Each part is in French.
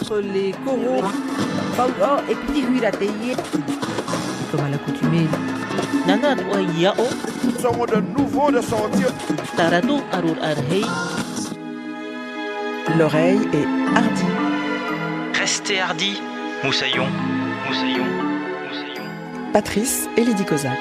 entre les coraux. Et petit huilateye. Comme à l'accoutumée. Nana wa yao. Sommes de nouveau de sortir. Taratu arur arhei. L'oreille est hardie. Restez hardi, moussaillon, moussaillon, moussaillon. Patrice et Lydie Kozak.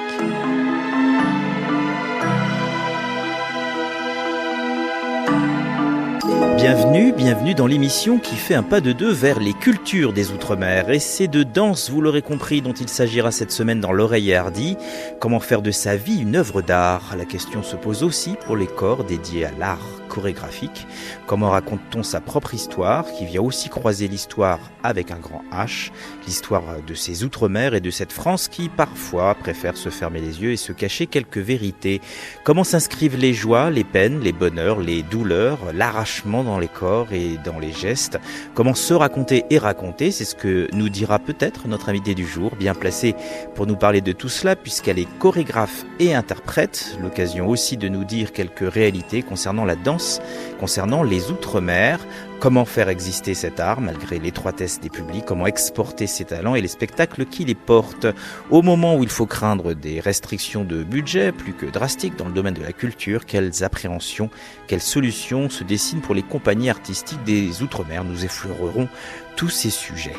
Bienvenue dans l'émission qui fait un pas de deux vers les cultures des Outre-mer. Et c'est de danse, vous l'aurez compris, dont il s'agira cette semaine dans l'Oreille hardie. Comment faire de sa vie une œuvre d'art ? La question se pose aussi pour les corps dédiés à l'art chorégraphique. Comment raconte-t-on sa propre histoire, qui vient aussi croiser l'histoire avec un grand H, l'histoire de ces Outre-mer et de cette France qui, parfois, préfère se fermer les yeux et se cacher quelques vérités. Comment s'inscrivent les joies, les peines, les bonheurs, les douleurs, l'arrachement dans les corps et dans les gestes. Comment se raconter et raconter, c'est ce que nous dira peut-être notre invitée du jour, bien placée pour nous parler de tout cela, puisqu'elle est chorégraphe et interprète. L'occasion aussi de nous dire quelques réalités concernant la danse, concernant les Outre-mer. Comment faire exister cet art malgré l'étroitesse des publics, comment exporter ses talents et les spectacles qui les portent. Au moment où il faut craindre des restrictions de budget plus que drastiques dans le domaine de la culture, quelles appréhensions, quelles solutions se dessinent pour les compagnies artistiques des Outre-mer. Nous effleurerons tous ces sujets.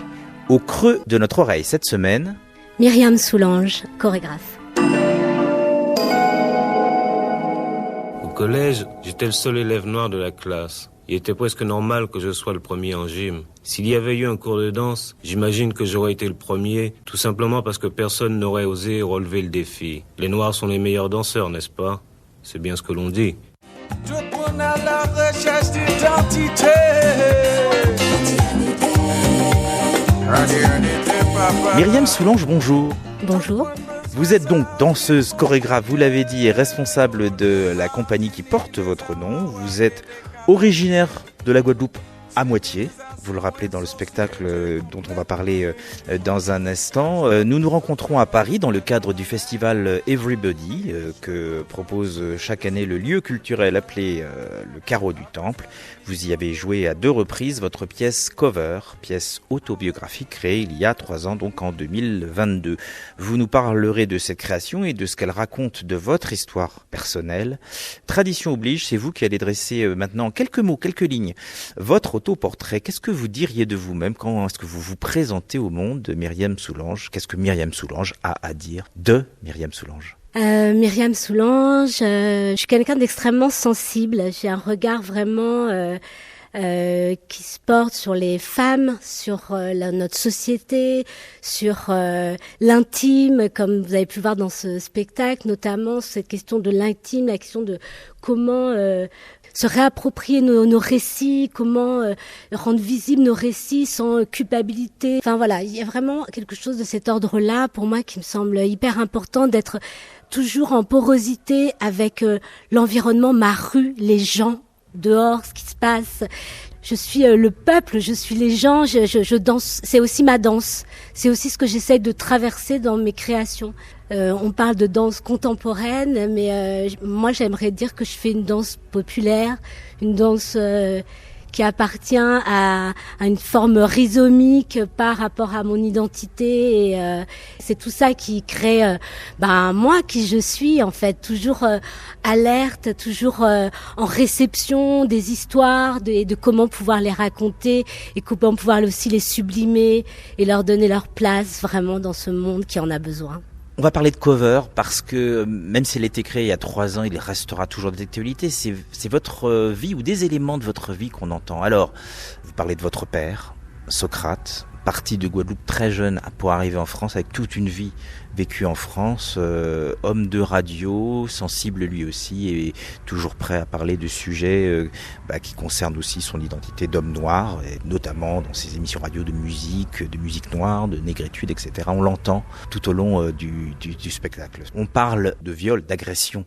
Au creux de notre oreille cette semaine, Myriam Soulange, chorégraphe. Au collège, j'étais le seul élève noir de la classe. Il était presque normal que je sois le premier en gym. S'il y avait eu un cours de danse, j'imagine que j'aurais été le premier, tout simplement parce que personne n'aurait osé relever le défi. Les Noirs sont les meilleurs danseurs, n'est-ce pas ? C'est bien ce que l'on dit. Tout le monde à la recherche d'identité. Myriam Soulange, bonjour. Bonjour. Vous êtes donc danseuse, chorégraphe, vous l'avez dit, et responsable de la compagnie qui porte votre nom. Vous êtes originaire de la Guadeloupe à moitié. Vous le rappelez dans le spectacle dont on va parler dans un instant. Nous nous rencontrons à Paris dans le cadre du festival Everybody que propose chaque année le lieu culturel appelé le Carreau du Temple. Vous y avez joué à 2 reprises votre pièce Cover, pièce autobiographique créée il y a 3 ans, donc en 2022. Vous nous parlerez de cette création et de ce qu'elle raconte de votre histoire personnelle. Tradition oblige, c'est vous qui allez dresser maintenant en quelques mots, quelques lignes, votre autoportrait. Qu'est-ce que vous diriez de vous-même? Comment est-ce que vous vous présentez au monde, Myriam Soulange? Qu'est-ce que Myriam Soulange a à dire de Myriam Soulange? Myriam Soulange, je suis quelqu'un d'extrêmement sensible. J'ai un regard vraiment qui se porte sur les femmes, sur notre société, sur l'intime, comme vous avez pu voir dans ce spectacle, notamment cette question de l'intime, la question de comment se réapproprier nos récits, comment rendre visibles nos récits sans culpabilité. Enfin voilà, il y a vraiment quelque chose de cet ordre-là pour moi qui me semble hyper important, d'être toujours en porosité avec l'environnement, ma rue, les gens dehors, ce qui se passe. Je suis le peuple, je suis les gens, je danse. C'est aussi ma danse. C'est aussi ce que j'essaie de traverser dans mes créations. On parle de danse contemporaine, mais moi j'aimerais dire que je fais une danse populaire, une danse qui appartient à une forme rhizomique par rapport à mon identité. Et c'est tout ça qui crée moi qui je suis en fait, toujours alerte, toujours en réception des histoires et de comment pouvoir les raconter et comment pouvoir aussi les sublimer et leur donner leur place vraiment dans ce monde qui en a besoin. On va parler de Cover parce que même s'il a été créé il y a 3 ans, il restera toujours d'actualité. C'est votre vie ou des éléments de votre vie qu'on entend. Alors, vous parlez de votre père, Socrate, parti de Guadeloupe très jeune pour arriver en France avec toute une vie vécue en France, homme de radio, sensible lui aussi et toujours prêt à parler de sujets qui concernent aussi son identité d'homme noir, et notamment dans ses émissions radio de musique noire, de négritude, etc. On l'entend tout au long du spectacle. On parle de viol, d'agression.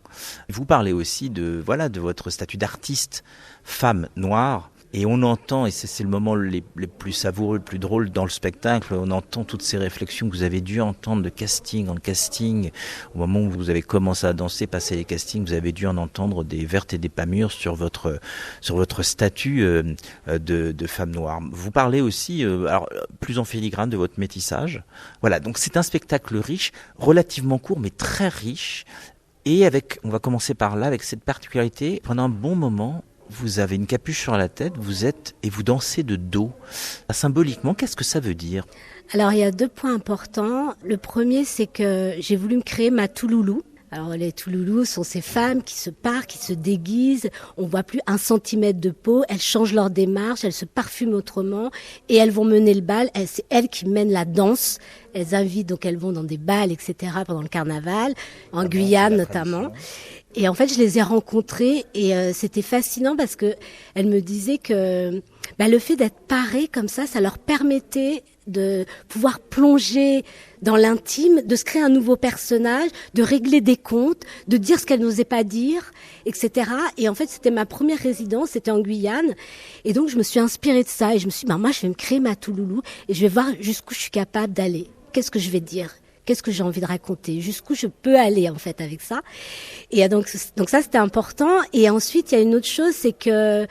Vous parlez aussi de votre statut d'artiste, femme noire. Et on entend, et c'est le moment les plus savoureux, le plus drôle dans le spectacle, on entend toutes ces réflexions que vous avez dû entendre de casting en casting. Au moment où vous avez commencé à danser, passer les castings, vous avez dû en entendre des vertes et des pas mûres sur votre statut de femme noire. Vous parlez aussi, alors plus en filigrane, de votre métissage. Voilà, donc c'est un spectacle riche, relativement court, mais très riche. Et on va commencer par là, avec cette particularité, pendant un bon moment, vous avez une capuche sur la tête, vous dansez de dos. Symboliquement, qu'est-ce que ça veut dire ? Alors, il y a 2 points importants. Le premier, c'est que j'ai voulu me créer ma Touloulou. Alors, les Touloulous sont ces femmes qui se parent, qui se déguisent. On voit plus 1 centimètre de peau. Elles changent leur démarche, elles se parfument autrement et elles vont mener le bal. C'est elles qui mènent la danse. Elles invitent, donc elles vont dans des bals, etc. pendant le carnaval, en Guyane notamment. Et en fait, je les ai rencontrées et c'était fascinant parce que elles me disaient que le fait d'être parées comme ça leur permettait de pouvoir plonger dans l'intime, de se créer un nouveau personnage, de régler des comptes, de dire ce qu'elles n'osaient pas dire, etc. Et en fait, c'était ma première résidence, c'était en Guyane. Et donc, je me suis inspirée de ça et je me suis dit, moi, je vais me créer ma Touloulou et je vais voir jusqu'où je suis capable d'aller. Qu'est-ce que je vais dire ? Qu'est-ce que j'ai envie de raconter ? Jusqu'où je peux aller, en fait, avec ça ? Et donc ça, c'était important. Et ensuite, il y a une autre chose, c'est que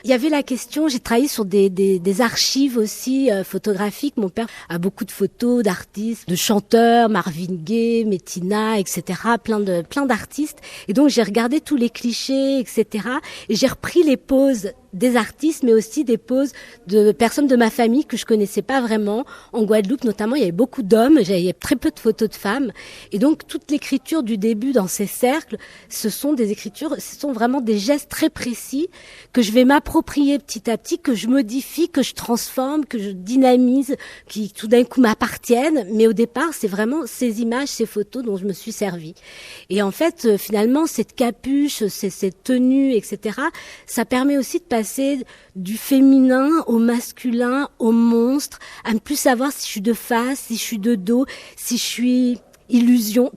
il y avait la question, j'ai travaillé sur des archives aussi photographiques. Mon père a beaucoup de photos d'artistes, de chanteurs, Marvin Gaye, Métina, etc. Plein d'artistes. Et donc, j'ai regardé tous les clichés, etc. Et j'ai repris les poses des artistes, mais aussi des poses de personnes de ma famille que je connaissais pas vraiment. En Guadeloupe, notamment, il y avait beaucoup d'hommes, il y avait très peu de photos de femmes. Et donc, toute l'écriture du début dans ces cercles, ce sont vraiment des gestes très précis que je vais m'approprier petit à petit, que je modifie, que je transforme, que je dynamise, qui tout d'un coup m'appartiennent. Mais au départ, c'est vraiment ces images, ces photos dont je me suis servie. Et en fait, finalement, cette capuche, cette tenue, etc., ça permet aussi de passer du féminin au masculin, au monstre, à ne plus savoir si je suis de face, si je suis de dos, si je suis illusion.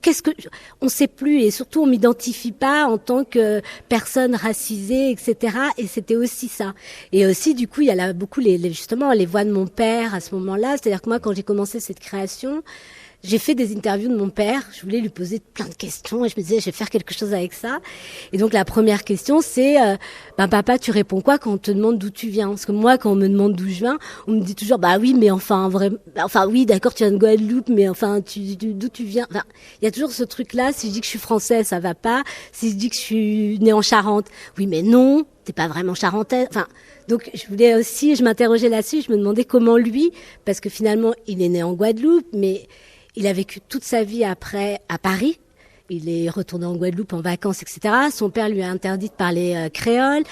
On sait plus, et surtout on m'identifie pas en tant que personne racisée, etc. Et c'était aussi ça. Et aussi, du coup, il y a beaucoup justement les voix de mon père à ce moment-là. C'est-à-dire que moi, quand j'ai commencé cette création, j'ai fait des interviews de mon père. Je voulais lui poser plein de questions et je me disais, je vais faire quelque chose avec ça. Et donc, la première question, c'est, papa, tu réponds quoi quand on te demande d'où tu viens? Parce que moi, quand on me demande d'où je viens, on me dit toujours, oui, mais oui, d'accord, tu viens de Guadeloupe, mais d'où tu viens? Enfin, il y a toujours ce truc-là. Si je dis que je suis française, ça va pas. Si je dis que je suis née en Charente, oui, mais non, t'es pas vraiment charentaise. Enfin, donc, je m'interrogeais là-dessus. Je me demandais comment lui, parce que finalement, il est né en Guadeloupe, mais il a vécu toute sa vie après à Paris. Il est retourné en Guadeloupe en vacances, etc. Son père lui a interdit de parler créole.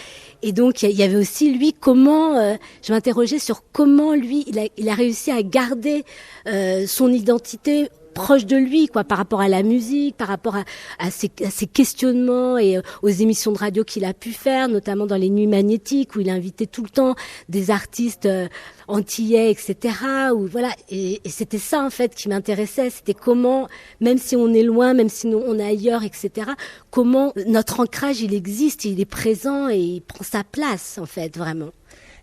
Et donc, il y avait aussi, lui, je m'interrogeais sur comment, lui, il a réussi à garder son identité proche de lui, par rapport à la musique, par rapport à ses questionnements et aux émissions de radio qu'il a pu faire, notamment dans les Nuits Magnétiques, où il invitait tout le temps des artistes antillais, etc. Et c'était ça, en fait, qui m'intéressait. C'était comment, même si on est loin, même si on est ailleurs, etc., comment notre ancrage, il existe, il est présent et il prend sa place, en fait, vraiment.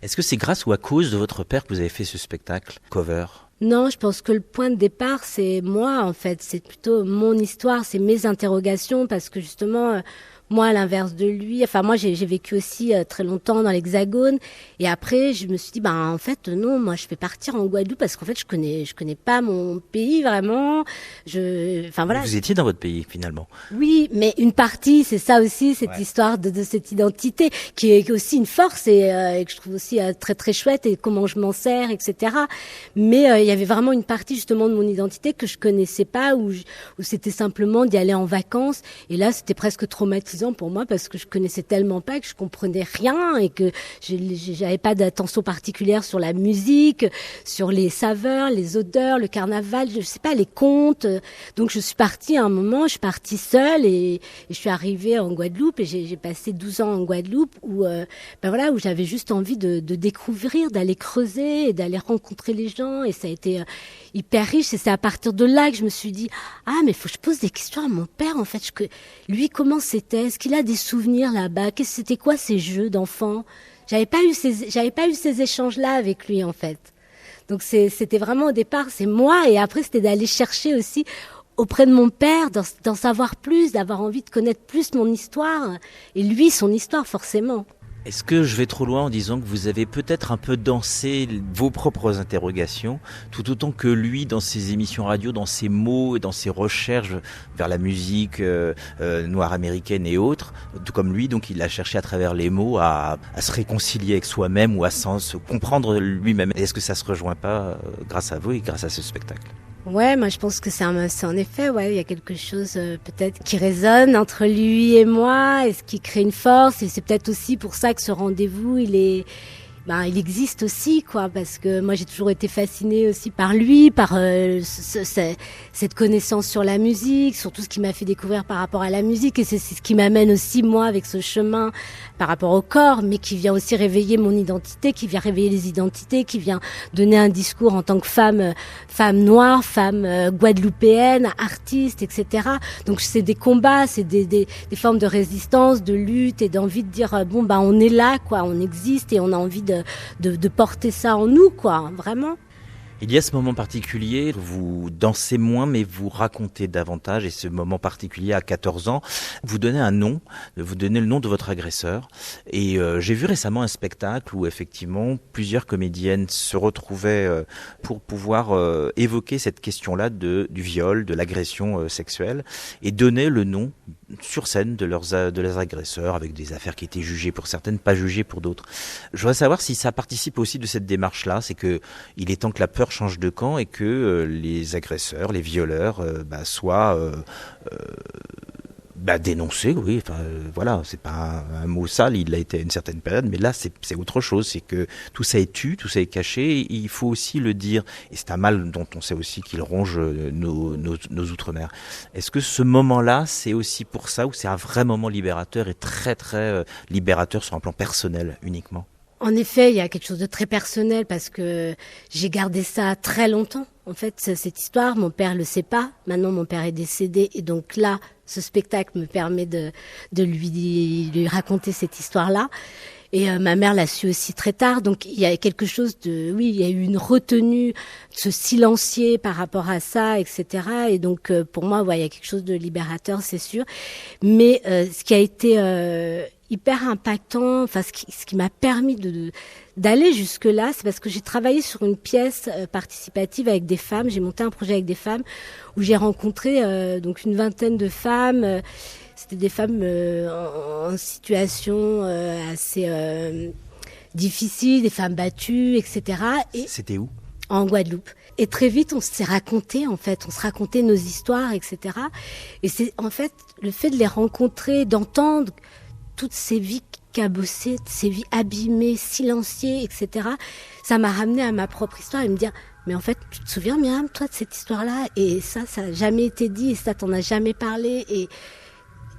Est-ce que c'est grâce ou à cause de votre père que vous avez fait ce spectacle cover ? Non, je pense que le point de départ, c'est moi, en fait. C'est plutôt mon histoire, c'est mes interrogations, parce que justement, moi, à l'inverse de lui, moi, j'ai vécu aussi très longtemps dans l'Hexagone. Et après, je me suis dit, en fait, non, moi, je vais partir en Guadeloupe parce qu'en fait, je connais pas mon pays vraiment. Voilà. Vous étiez dans votre pays, finalement. Oui, mais une partie, c'est ça aussi, cette histoire de cette identité, qui est aussi une force et que je trouve aussi très, très chouette, et comment je m'en sers, etc. Mais il y avait vraiment une partie, justement, de mon identité que je connaissais pas, où c'était simplement d'y aller en vacances. Et là, c'était presque traumatisant pour moi parce que je connaissais tellement pas, que je comprenais rien et que j'avais pas d'attention particulière sur la musique, sur les saveurs, les odeurs, le carnaval, je sais pas, les contes. Donc je suis partie à un moment, je suis partie seule et je suis arrivée en Guadeloupe et j'ai passé 12 ans en Guadeloupe où j'avais juste envie de découvrir, d'aller creuser et d'aller rencontrer les gens, et ça a été hyper riche. Et c'est à partir de là que je me suis dit, mais faut que je pose des questions à mon père, en fait, lui, comment c'était? Est-ce qu'il a des souvenirs là-bas? C'était quoi ces jeux d'enfants? J'avais pas eu ces échanges-là avec lui, en fait. Donc c'était vraiment au départ, c'est moi, et après c'était d'aller chercher aussi auprès de mon père, d'en savoir plus, d'avoir envie de connaître plus mon histoire, et lui, son histoire, forcément. Est-ce que je vais trop loin en disant que vous avez peut-être un peu dansé vos propres interrogations, tout autant que lui dans ses émissions radio, dans ses mots et dans ses recherches vers la musique noire américaine et autres, tout comme lui, donc il a cherché à travers les mots à se réconcilier avec soi-même ou à se comprendre lui-même. Est-ce que ça se rejoint pas grâce à vous et grâce à ce spectacle ? Ouais, moi je pense que c'est en effet, ouais, il y a quelque chose peut-être qui résonne entre lui et moi, et ce qui crée une force, et c'est peut-être aussi pour ça que ce rendez-vous, il existe aussi, quoi, parce que moi j'ai toujours été fascinée aussi par lui, par cette connaissance sur la musique, sur tout ce qui m'a fait découvrir par rapport à la musique, et c'est ce qui m'amène aussi moi avec ce chemin par rapport au corps, mais qui vient aussi réveiller mon identité, qui vient réveiller les identités, qui vient donner un discours en tant que femme noire, femme guadeloupéenne, artiste, etc. Donc c'est des combats, c'est des formes de résistance, de lutte et d'envie de dire on est là, quoi, on existe et on a envie de porter ça en nous, quoi, vraiment. Il y a ce moment particulier, vous dansez moins mais vous racontez davantage, et ce moment particulier à 14 ans, vous donnez un nom, vous donnez le nom de votre agresseur, et j'ai vu récemment un spectacle où effectivement plusieurs comédiennes se retrouvaient pour pouvoir évoquer cette question-là du viol, de l'agression sexuelle, et donner le nom sur scène de leurs agresseurs, avec des affaires qui étaient jugées pour certaines, pas jugées pour d'autres. Je voudrais savoir si ça participe aussi de cette démarche-là, c'est que il est temps que la peur change de camp et que les agresseurs, les violeurs soient dénoncés, oui, voilà, c'est pas un mot sale, il l'a été à une certaine période, mais là c'est autre chose, c'est que tout ça est tu, tout ça est caché, et il faut aussi le dire, et c'est un mal dont on sait aussi qu'il ronge nos outre-mer. Est-ce que ce moment-là, c'est aussi pour ça, ou c'est un vrai moment libérateur et très très libérateur sur un plan personnel uniquement ? En effet, il y a quelque chose de très personnel parce que j'ai gardé ça très longtemps. En fait, cette histoire, mon père le sait pas. Maintenant, mon père est décédé et donc là, ce spectacle me permet de lui raconter cette histoire-là. Et ma mère l'a su aussi très tard. Donc, il y a quelque chose il y a eu une retenue, de se silencier par rapport à ça, etc. Et donc, pour moi, il y a quelque chose de libérateur, c'est sûr. Mais ce qui a été hyper impactant, enfin ce qui m'a permis d'aller jusque là, c'est parce que j'ai travaillé sur une pièce participative avec des femmes. J'ai monté un projet avec des femmes où j'ai rencontré donc une vingtaine de femmes. C'était des femmes en situation assez difficile, des femmes battues, etc. Et c'était où ? En Guadeloupe. Et très vite, on s'est raconté, en fait. On se racontait nos histoires, etc. Et c'est, en fait, le fait de les rencontrer, d'entendre toutes ces vies cabossées, ces vies abîmées, silenciées, etc. Ça m'a ramené à ma propre histoire et me dire, mais en fait, tu te souviens, Myriam, toi, de cette histoire-là? Et ça n'a jamais été dit, et ça, t'en as jamais parlé.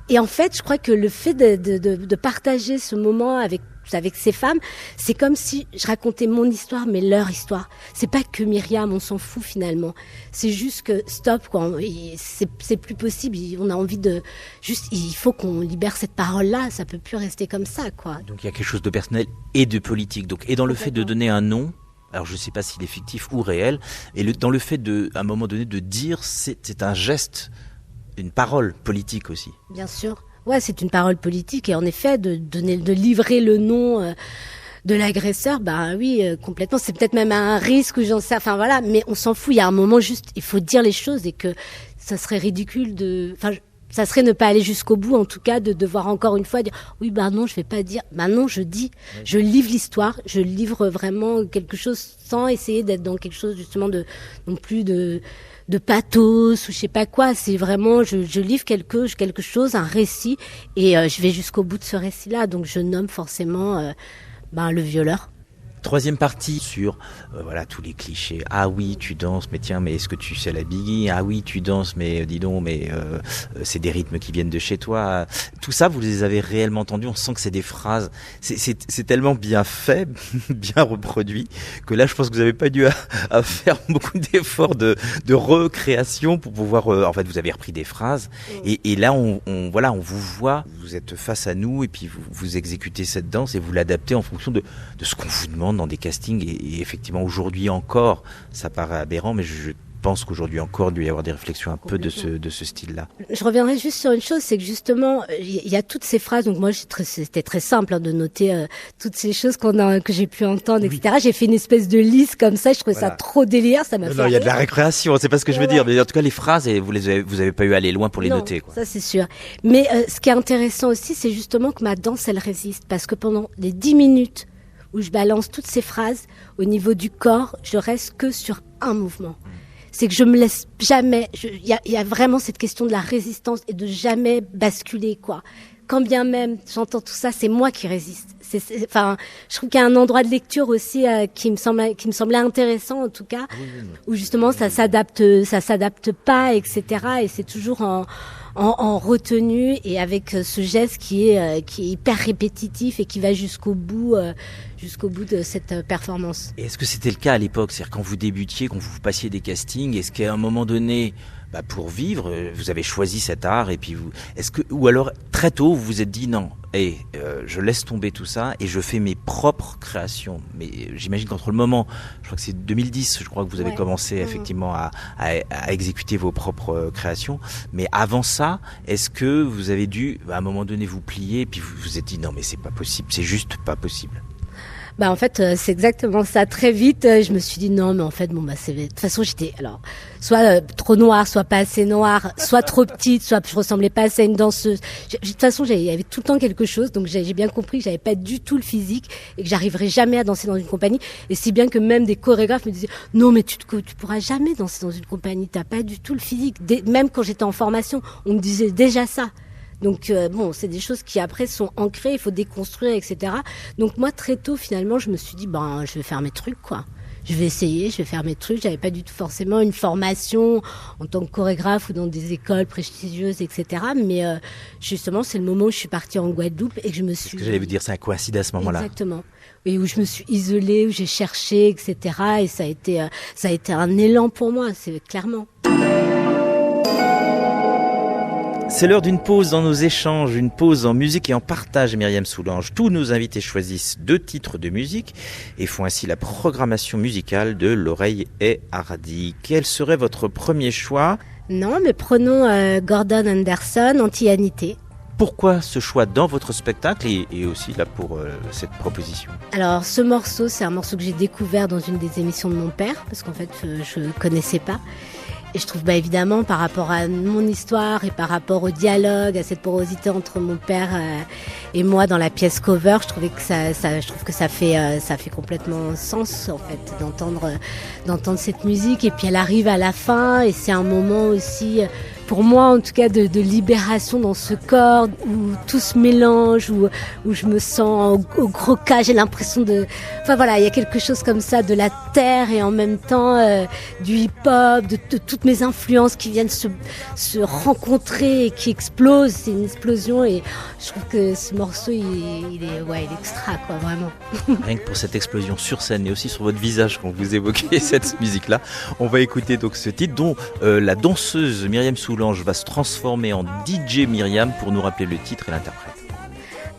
Et en fait, je crois que le fait de partager ce moment avec ces femmes, c'est comme si je racontais mon histoire, mais leur histoire. C'est pas que Myriam, on s'en fout finalement. C'est juste que stop, quoi. C'est plus possible. On a envie il faut qu'on libère cette parole-là. Ça peut plus rester comme ça, quoi. Donc il y a quelque chose de personnel et de politique. Donc, et dans le fait de donner un nom, alors je ne sais pas s'il est fictif ou réel, et dans le fait à un moment donné de dire, c'est un geste, une parole politique aussi. Bien sûr. Ouais, c'est une parole politique et en effet de livrer le nom de l'agresseur, oui, complètement. C'est peut-être même un risque, j'en sais. Enfin voilà, mais on s'en fout. Il y a un moment juste, il faut dire les choses et que ça serait ridicule ça serait ne pas aller jusqu'au bout, en tout cas, de devoir encore une fois dire oui, non, je vais pas dire. Non, je dis, je livre l'histoire, je livre vraiment quelque chose sans essayer d'être dans quelque chose justement non plus de pathos ou je sais pas quoi. C'est vraiment, je livre quelque chose, un récit, et je vais jusqu'au bout de ce récit-là. Donc je nomme forcément le violeur. Troisième partie sur voilà tous les clichés. Ah oui, tu danses, mais tiens, mais est-ce que tu sais la Biggie? Ah oui, tu danses, mais dis donc, mais c'est des rythmes qui viennent de chez toi. Tout ça, vous les avez réellement entendus. On sent que c'est des phrases. C'est tellement bien fait, bien reproduit, que là, je pense que vous n'avez pas dû à faire beaucoup d'efforts de recréation pour pouvoir. En fait, vous avez repris des phrases et là, on vous voit. Vous êtes face à nous et puis vous exécutez cette danse et vous l'adaptez en fonction de ce qu'on vous demande dans des castings et effectivement aujourd'hui encore ça paraît aberrant, mais je pense qu'aujourd'hui encore il doit y avoir des réflexions un peu de ce style-là. Je reviendrai juste sur une chose, c'est que justement il y a toutes ces phrases, donc moi c'était très simple de noter toutes ces choses que j'ai pu entendre, etc. J'ai fait une espèce de liste comme ça, je trouvais ça trop délire, ça m'a fait il y a de la récréation, c'est pas ce que je veux dire, mais en tout cas les phrases, vous avez pas eu à aller loin pour les noter, quoi. Ça c'est sûr. Mais ce qui est intéressant aussi, c'est justement que ma danse elle résiste, parce que pendant les 10 minutes où je balance toutes ces phrases, au niveau du corps, je reste que sur un mouvement. C'est que je me laisse jamais, il y a vraiment cette question de la résistance et de jamais basculer, quoi. Quand bien même j'entends tout ça, c'est moi qui résiste. Enfin, je trouve qu'il y a un endroit de lecture aussi qui me semblait intéressant en tout cas, où justement ça s'adapte pas, etc. Et c'est toujours en retenue et avec ce geste qui est hyper répétitif et qui va jusqu'au bout de cette performance. Et est-ce que c'était le cas à l'époque? C'est-à-dire quand vous débutiez, quand vous passiez des castings, est-ce qu'à un moment donné, pour vivre, vous avez choisi cet art et puis ou alors très tôt vous vous êtes dit non, je laisse tomber tout ça et je fais mes propres créations. Mais j'imagine qu'entre le moment, je crois que c'est 2010, je crois que vous avez commencé effectivement à exécuter vos propres créations. Mais avant ça, est-ce que vous avez dû à un moment donné vous plier et puis vous vous êtes dit non mais c'est pas possible, c'est juste pas possible? En fait, c'est exactement ça. Très vite, je me suis dit non, mais en fait, de toute façon, j'étais soit trop noire, soit pas assez noire, soit trop petite, soit je ressemblais pas assez à une danseuse. De toute façon, il y avait tout le temps quelque chose, donc j'ai bien compris que j'avais pas du tout le physique et que j'arriverais jamais à danser dans une compagnie. Et si bien que même des chorégraphes me disaient non, mais tu pourras jamais danser dans une compagnie, t'as pas du tout le physique. Même quand j'étais en formation, on me disait déjà ça. Donc c'est des choses qui après sont ancrées, il faut déconstruire, etc. Donc moi très tôt finalement je me suis dit je vais faire mes trucs, quoi. Je vais essayer, je vais faire mes trucs. J'avais pas du tout forcément une formation en tant que chorégraphe ou dans des écoles prestigieuses, etc. Mais justement c'est le moment où je suis partie en Guadeloupe et que je me suis... C'est ce que j'allais vous dire, ça a coïncidé à ce moment-là. Exactement. Et où je me suis isolée, où j'ai cherché, etc. Et ça a été un élan pour moi, c'est clairement. C'est l'heure d'une pause dans nos échanges, une pause en musique et en partage, Myriam Soulange. Tous nos invités choisissent 2 titres de musique et font ainsi la programmation musicale de L'Oreille est Hardie. Quel serait votre premier choix? Non, mais prenons Gordon Anderson, Anti-Anité. Pourquoi ce choix dans votre spectacle et aussi là pour cette proposition? Alors ce morceau, c'est un morceau que j'ai découvert dans une des émissions de mon père, parce qu'en fait je ne connaissais pas. Et je trouve évidemment par rapport à mon histoire et par rapport au dialogue, à cette porosité entre mon père et moi dans la pièce cover, je trouve que ça fait complètement sens en fait d'entendre cette musique. Et puis elle arrive à la fin et c'est un moment aussi pour moi en tout cas de libération dans ce corps où tout se mélange, où je me sens au gros cas, j'ai l'impression il y a quelque chose comme ça de la terre et en même temps du hip-hop, de toutes mes influences qui viennent se rencontrer et qui explosent. C'est une explosion et je trouve que ce morceau il est extra, quoi, vraiment. Rien que pour cette explosion sur scène et aussi sur votre visage quand vous évoquez cette musique-là, on va écouter donc ce titre dont la danseuse Myriam Soulange va se transformer en DJ Myriam pour nous rappeler le titre et l'interprète.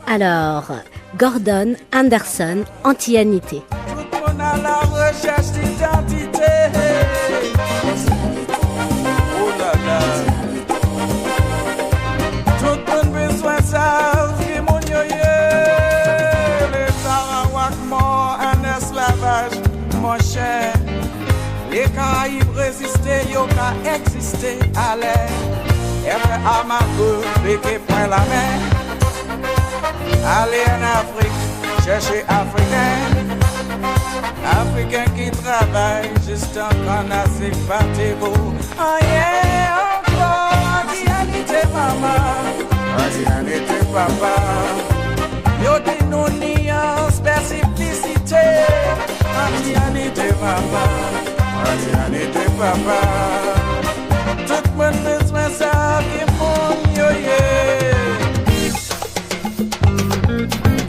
Alors, Gordon Anderson, Anti-Anité. Tout le monde à la recherche d'identité. Oh là là. Tout le monde besoin de ça. Mon yoye. Les Sarawak morts en esclavage, mon cher. Les Caraïbes résister, yo ka exister à l'air. Et à ma béquet point la mer. Aller en Afrique, chercher Africain. Africain qui travaille juste en canasé Patego. Oh yeah, encore, anti-anité maman. Anti-anité papa. Yo di nous nuance, spécificité. papa. Tout le monde besoin ça, qui mon yo yeah.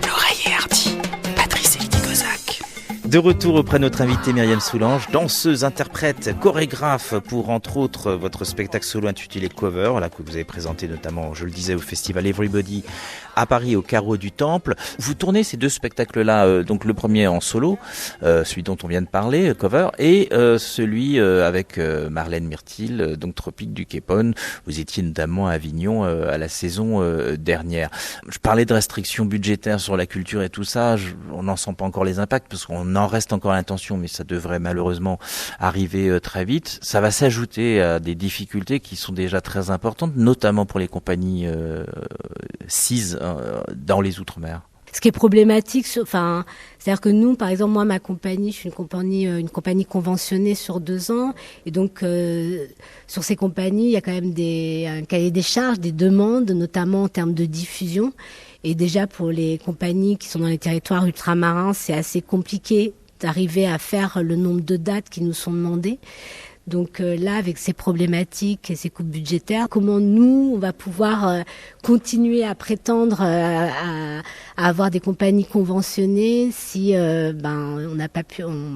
L'oreiller hardi, Patrice et Lydie Kozak. De retour auprès de notre invitée Myriam Soulange, danseuse, interprète, chorégraphe pour entre autres votre spectacle solo intitulé Cover, là, que vous avez présenté notamment, je le disais, au festival Everybody à Paris au Carreau du Temple. Vous tournez ces deux spectacles-là, donc le premier en solo, celui dont on vient de parler, Cover, et celui avec Marlène Myrtil, donc Tropique du Képone. Vous étiez notamment à Avignon à la saison dernière. Je parlais de restrictions budgétaires sur la culture et tout ça, on n'en sent pas encore les impacts parce qu'on en reste encore à l'intention, mais ça devrait malheureusement arriver très vite. Ça va s'ajouter à des difficultés qui sont déjà très importantes, notamment pour les compagnies CIS dans les Outre-mer. Ce qui est problématique, c'est-à-dire que nous, par exemple, moi, ma compagnie, je suis une compagnie conventionnée sur 2 ans, et donc sur ces compagnies, il y a quand même un cahier des charges, des demandes, notamment en termes de diffusion. Et déjà pour les compagnies qui sont dans les territoires ultramarins, c'est assez compliqué d'arriver à faire le nombre de dates qui nous sont demandées. Donc là, avec ces problématiques et ces coupes budgétaires, comment nous, on va pouvoir continuer à prétendre à avoir des compagnies conventionnées si on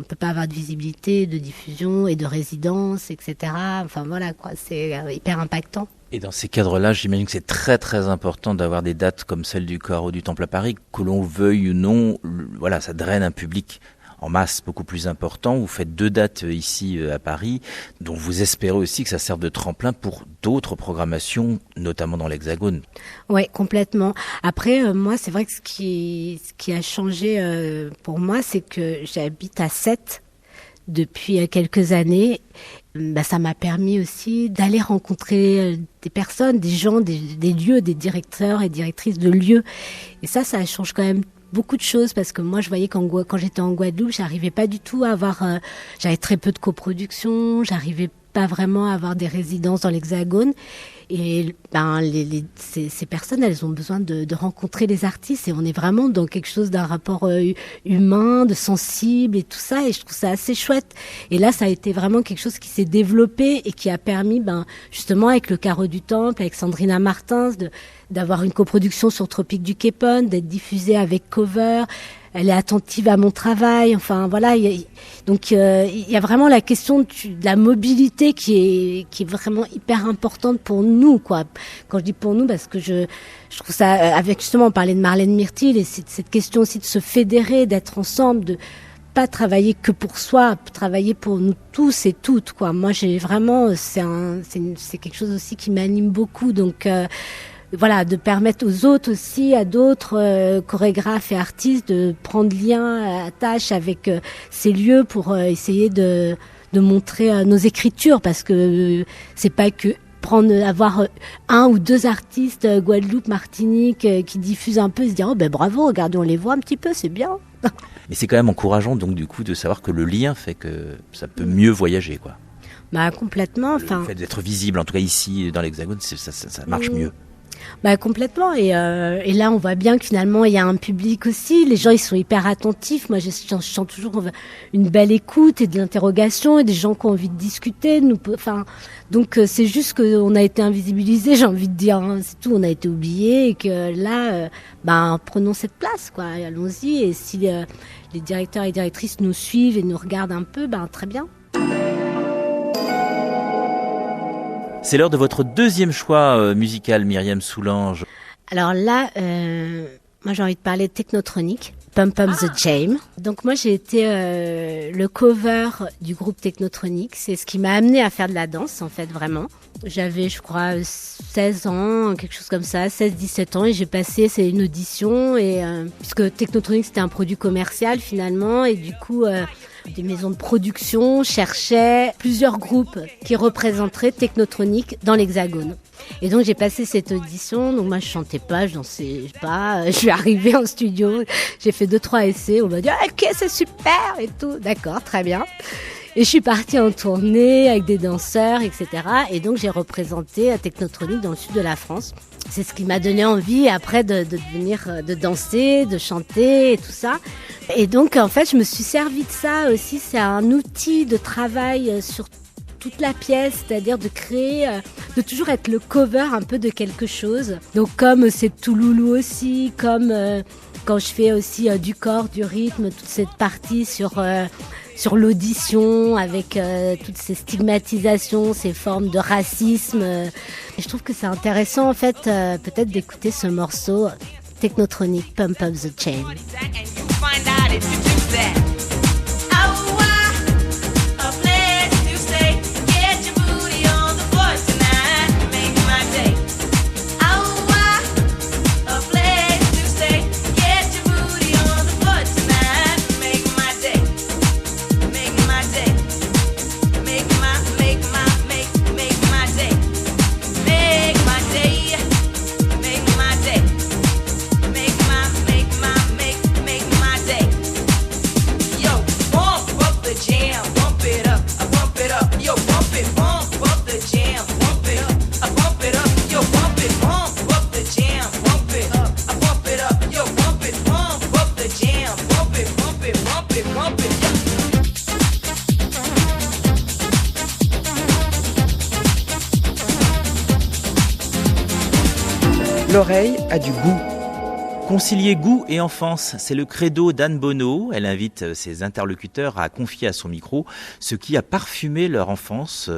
peut pas avoir de visibilité, de diffusion et de résidence, etc. Enfin voilà, quoi, c'est hyper impactant. Et dans ces cadres-là, j'imagine que c'est très très important d'avoir des dates comme celle du Carreau du Temple à Paris, que l'on veuille ou non, voilà, ça draine un public en masse beaucoup plus important. Vous faites 2 dates ici à Paris, dont vous espérez aussi que ça serve de tremplin pour d'autres programmations, notamment dans l'Hexagone. Oui, complètement. Après, moi, c'est vrai que ce qui a changé pour moi, c'est que j'habite à Sète depuis quelques années. Ça m'a permis aussi d'aller rencontrer des personnes, des gens, des lieux, des directeurs et directrices de lieux. Et ça change quand même beaucoup de choses, parce que moi je voyais quand j'étais en Guadeloupe, j'arrivais pas du tout à avoir, j'avais très peu de coproduction, j'arrivais pas vraiment à avoir des résidences dans l'Hexagone. Et ces personnes, elles ont besoin de rencontrer les artistes, et on est vraiment dans quelque chose d'un rapport humain, de sensible et tout ça, et je trouve ça assez chouette. Et là, ça a été vraiment quelque chose qui s'est développé et qui a permis, justement, avec le Carreau du Temple, avec Sandrina Martins, d'avoir une coproduction sur Tropique du Képone, d'être diffusée avec Cover. Elle est attentive à mon travail. Enfin voilà, il y a vraiment la question de la mobilité qui est vraiment hyper importante pour nous, quoi. Quand je dis pour nous, parce que je trouve ça, avec justement, on parlait de Marlène Myrtil, et cette question aussi de se fédérer, d'être ensemble, de pas travailler que pour soi, travailler pour nous tous et toutes, quoi. Moi, j'ai vraiment, c'est quelque chose aussi qui m'anime beaucoup, donc. Voilà, de permettre aux autres aussi, à d'autres chorégraphes et artistes de prendre lien, attache avec ces lieux pour essayer de montrer nos écritures, parce que c'est pas que avoir 1 ou 2 artistes Guadeloupe, Martinique qui diffusent un peu et se dire bravo, regardez, on les voit un petit peu, c'est bien. Mais c'est quand même encourageant donc du coup de savoir que le lien fait que ça peut mieux voyager, quoi. Complètement. Le fait d'être visible, en tout cas ici dans l'Hexagone, ça marche mieux. Complètement, et là on voit bien que finalement il y a un public aussi, les gens ils sont hyper attentifs. Moi je sens toujours une belle écoute et de l'interrogation, et des gens qui ont envie de discuter, donc c'est juste qu'on a été invisibilisés, j'ai envie de dire, hein, c'est tout, on a été oubliés, et que là prenons cette place, quoi, allons-y, et si les directeurs et directrices nous suivent et nous regardent un peu, très bien. C'est l'heure de votre deuxième choix musical, Myriam Soulange. Alors là, moi j'ai envie de parler de Technotronic, Pump Up the Jam. Donc moi j'ai été le cover du groupe Technotronic. C'est ce qui m'a amené à faire de la danse, en fait, vraiment. J'avais, je crois, 16 ans, quelque chose comme ça, 16-17 ans, et j'ai passé, c'est une audition, et puisque Technotronic c'était un produit commercial finalement, et du coup des maisons de production cherchaient plusieurs groupes qui représenteraient Technotronic dans l'Hexagone. Et donc j'ai passé cette audition, donc moi je chantais pas, je dansais pas, je suis arrivée en studio, j'ai fait 2-3 essais, on m'a dit ok c'est super et tout, d'accord, très bien. Et je suis partie en tournée avec des danseurs, etc. Et donc j'ai représenté Technotronic dans le sud de la France. C'est ce qui m'a donné envie après de devenir, de danser, de chanter et tout ça. Et donc en fait je me suis servi de ça aussi, c'est un outil de travail sur toute la pièce, c'est-à-dire de créer, de toujours être le cover un peu de quelque chose. Donc comme c'est Touloulou aussi, comme quand je fais aussi du corps, du rythme, toute cette partie sur l'audition avec toutes ces stigmatisations, ces formes de racisme. Et je trouve que c'est intéressant en fait peut-être d'écouter ce morceau technotronique Pump Up the Chain. L'oreille a du goût. Concilier goût et enfance, c'est le credo d'Anne Bonneau. Elle invite ses interlocuteurs à confier à son micro ce qui a parfumé leur enfance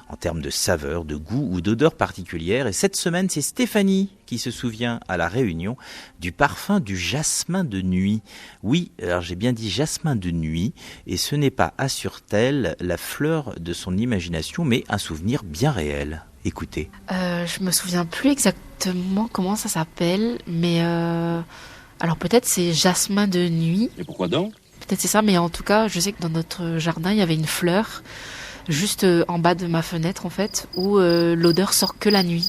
en termes de saveur, de goût ou d'odeur particulière. Et cette semaine, c'est Stéphanie qui se souvient à La Réunion du parfum du jasmin de nuit. Oui, alors j'ai bien dit jasmin de nuit, et ce n'est pas, assure-t-elle, la fleur de son imagination, mais un souvenir bien réel. Écoutez. Je me souviens plus exactement comment ça s'appelle, mais alors peut-être c'est jasmin de nuit. Et pourquoi donc ? Peut-être c'est ça, mais en tout cas, je sais que dans notre jardin, il y avait une fleur juste en bas de ma fenêtre en fait, où l'odeur sort que la nuit.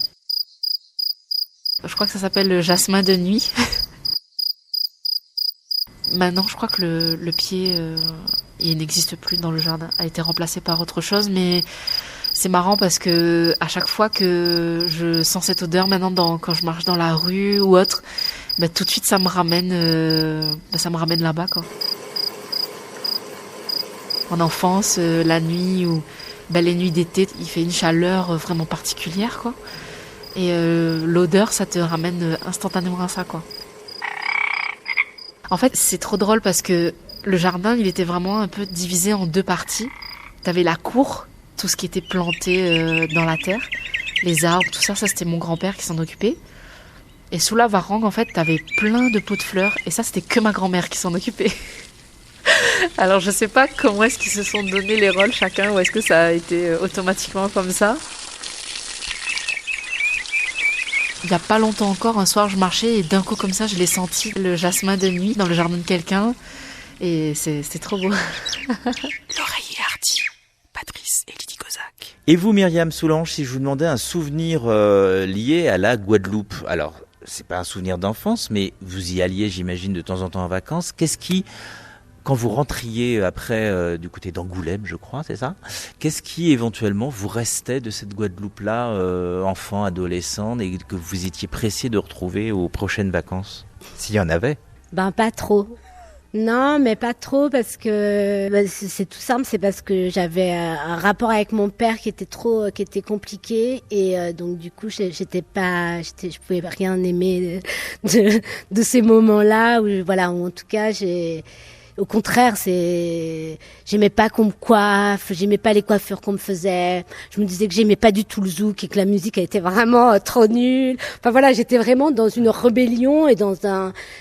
Je crois que ça s'appelle le jasmin de nuit. Maintenant, je crois que le pied, il n'existe plus dans le jardin, a été remplacé par autre chose, mais c'est marrant parce que à chaque fois que je sens cette odeur maintenant quand je marche dans la rue ou autre, bah, tout de suite ça me ramène là-bas quoi. En enfance, la nuit ou les nuits d'été, il fait une chaleur vraiment particulière quoi. Et l'odeur, ça te ramène instantanément à ça quoi. En fait, c'est trop drôle parce que le jardin, il était vraiment un peu divisé en deux parties. T'avais la cour, tout ce qui était planté dans la terre, les arbres, tout ça c'était mon grand-père qui s'en occupait. Et sous la varangue, en fait, t'avais plein de pots de fleurs, et ça c'était que ma grand-mère qui s'en occupait. Alors je sais pas comment est-ce qu'ils se sont donné les rôles chacun, ou est-ce que ça a été automatiquement comme ça. Il y a pas longtemps encore, un soir je marchais et d'un coup comme ça je l'ai senti, le jasmin de nuit dans le jardin de quelqu'un, et c'est trop beau. L'oreiller hardi, Patrice et Lydie Kozak. Et vous, Myriam Soulange, si je vous demandais un souvenir lié à la Guadeloupe, alors c'est pas un souvenir d'enfance, mais vous y alliez, j'imagine, de temps en temps en vacances. Qu'est-ce qui, quand vous rentriez après du côté d'Angoulême, je crois, c'est ça ? Qu'est-ce qui éventuellement vous restait de cette Guadeloupe-là, enfant, adolescent, et que vous étiez pressé de retrouver aux prochaines vacances, s'il y en avait ? Pas trop. Non, mais pas trop parce que c'est tout simple, c'est parce que j'avais un rapport avec mon père qui était compliqué, et donc du coup je pouvais rien aimer de ces moments-là où où en tout cas au contraire, j'aimais pas qu'on me coiffe, j'aimais pas les coiffures qu'on me faisait. Je me disais que j'aimais pas du tout le zouk et que la musique a été vraiment trop nulle. Enfin voilà, j'étais vraiment dans une rébellion et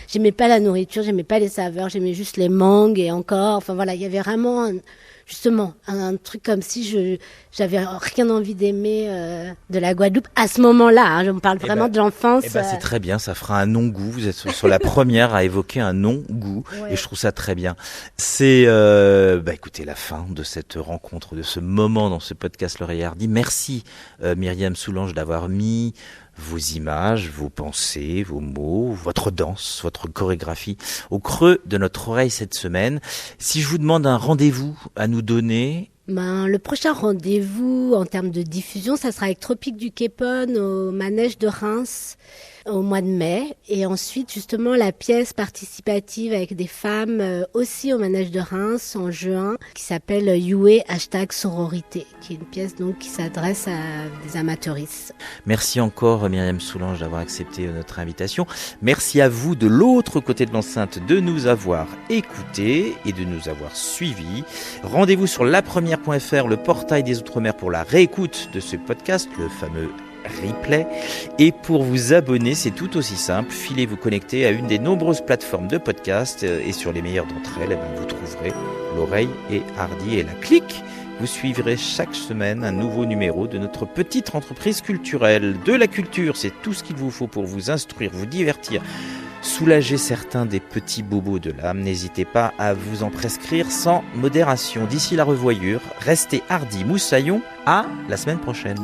j'aimais pas la nourriture, j'aimais pas les saveurs, j'aimais juste les mangues et encore. Enfin voilà, il y avait vraiment justement un truc comme si j'avais rien envie d'aimer de la Guadeloupe à ce moment-là. Hein, je me parle vraiment de l'enfance. C'est très bien, ça fera un non-goût. Vous êtes sur la première à évoquer un non-goût, ouais. Et je trouve ça très bien. C'est écoutez, la fin de cette rencontre, de ce moment dans ce podcast L'Oreiller Hardi. Merci Myriam Soulange d'avoir mis vos images, vos pensées, vos mots, votre danse, votre chorégraphie au creux de notre oreille cette semaine. Si je vous demande un rendez-vous à nous donner... Le prochain rendez-vous en termes de diffusion, ça sera avec Tropique du Képon au Manège de Reims. au mois de mai. Et ensuite, justement, la pièce participative avec des femmes aussi au Manège de Reims en juin, qui s'appelle Youé #sororité, qui est une pièce donc qui s'adresse à des amateuristes. Merci encore Myriam Soulange d'avoir accepté notre invitation. Merci à vous de l'autre côté de l'enceinte de nous avoir écoutés et de nous avoir suivis. Rendez-vous sur lapremière.fr, le portail des Outre-mer, pour la réécoute de ce podcast, le fameux replay. Et pour vous abonner, c'est tout aussi simple. Filez vous connecter à une des nombreuses plateformes de podcast et sur les meilleures d'entre elles, vous trouverez l'oreille et Hardy et la clique. Vous suivrez chaque semaine un nouveau numéro de notre petite entreprise culturelle. De la culture, c'est tout ce qu'il vous faut pour vous instruire, vous divertir, soulager certains des petits bobos de l'âme. N'hésitez pas à vous en prescrire sans modération. D'ici la revoyure, restez Hardy Moussaillon. À la semaine prochaine.